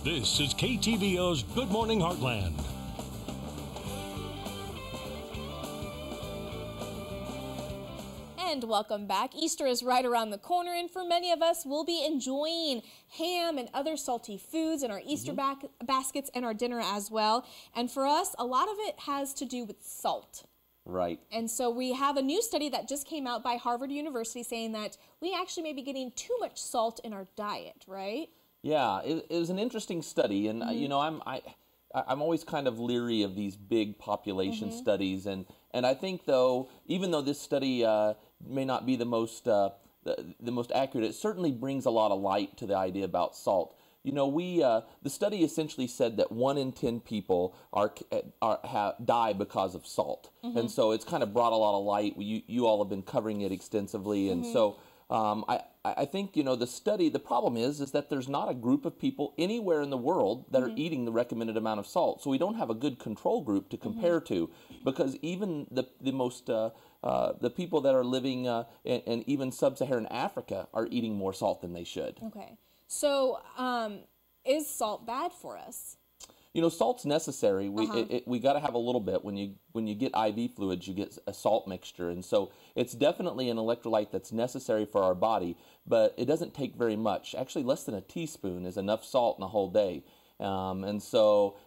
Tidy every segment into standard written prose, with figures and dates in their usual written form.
This is KTVO's Good Morning Heartland. And welcome back. Easter is right around the corner, and for many of us, we'll be enjoying ham and other salty foods in our Easter baskets and our dinner as well. And for us, a lot of it has to do with salt. Right. And so we have a new study that just came out by Harvard University saying that we actually may be getting too much salt in our diet, right? Yeah, it was an interesting study, and you know, I'm always kind of leery of these big population studies, and I think though, even though this study may not be the most accurate, it certainly brings a lot of light to the idea about salt. You know, the study essentially said that 1 in 10 people die because of salt, and so it's kind of brought a lot of light. You all have been covering it extensively, and so I think, you know, the problem is that there's not a group of people anywhere in the world that are eating the recommended amount of salt. So we don't have a good control group to compare to, because even the people that are living in even sub-Saharan Africa are eating more salt than they should. Okay. So is salt bad for us? You know, salt's necessary. We got to have a little bit. When you get IV fluids, you get a salt mixture, and so it's definitely an electrolyte that's necessary for our body. But it doesn't take very much. Actually, less than a teaspoon is enough salt in a whole day. And so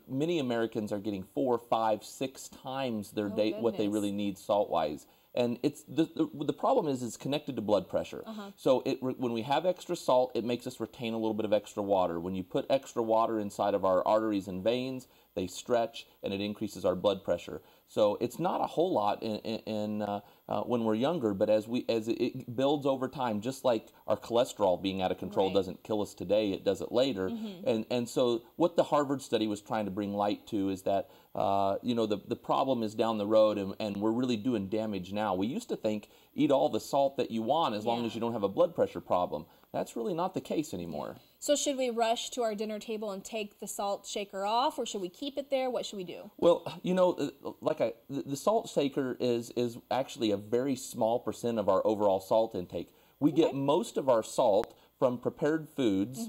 many Americans are getting 4, 5, 6 times their day what they really need salt wise. And it's the problem is it's connected to blood pressure. So when we have extra salt, it makes us retain a little bit of extra water. When you put extra water inside of our arteries and veins, they stretch, and it increases our blood pressure. So it's not a whole lot when we're younger, but as it builds over time, just like our cholesterol being out of control doesn't kill us today, it does it later. And so what the Harvard study was trying to bring light to is that you know, the problem is down the road, and we're really doing damage now. We used to think eat all the salt that you want as long as you don't have a blood pressure problem. That's really not the case anymore. So should we rush to our dinner table and take the salt shaker off, or should we keep it there? What should we do? Well, you know, the salt shaker is actually a very small percent of our overall salt intake. We get most of our salt from prepared foods,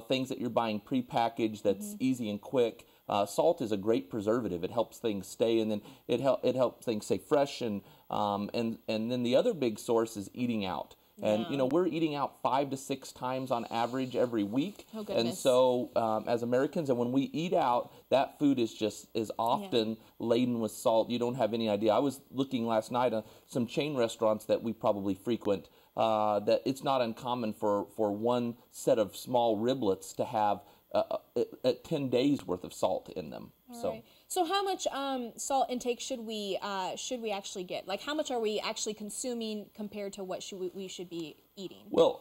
things that you're buying prepackaged that's easy and quick. Salt is a great preservative. It helps things stay, and then it helps things stay fresh, and then the other big source is eating out. And you know, we're eating out 5 to 6 times on average every week. Oh, goodness. And so as Americans, and when we eat out, that food is often laden with salt. You don't have any idea. I was looking last night at some chain restaurants that we probably frequent, that it's not uncommon for one set of small riblets to have 10 days worth of salt in them. So how much salt intake should we actually get? Like, how much are we actually consuming compared to what we should be eating? Well,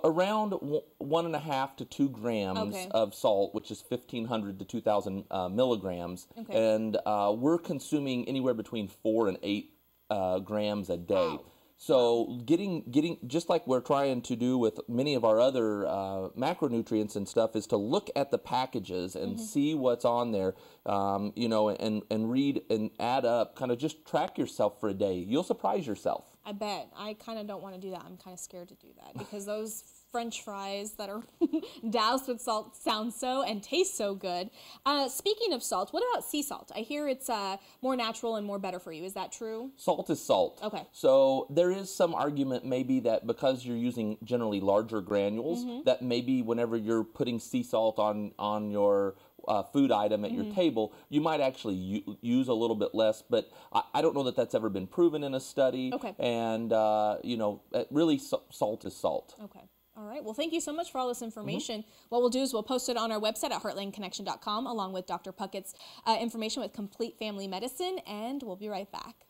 around 1.5 to 2 grams of salt, which is 1,500 to 2,000 milligrams, and we're consuming anywhere between 4 and 8 grams a day. Wow. So getting just like we're trying to do with many of our other macronutrients and stuff, is to look at the packages and see what's on there, you know, and read and add up, kind of just track yourself for a day. You'll surprise yourself. I bet. I kind of don't want to do that. I'm kind of scared to do that because those French fries that are doused with salt sound and taste so good. Speaking of salt, what about sea salt? I hear it's more natural and more better for you. Is that true? Salt is salt. Okay. So there is some argument maybe that because you're using generally larger granules, that maybe whenever you're putting sea salt on your food item at your table, you might actually use a little bit less, but I don't know that that's ever been proven in a study. Okay. And, you know, really salt is salt. Okay. All right. Well, thank you so much for all this information. What we'll do is we'll post it on our website at heartlandconnection.com along with Dr. Puckett's information with Complete Family Medicine, and we'll be right back.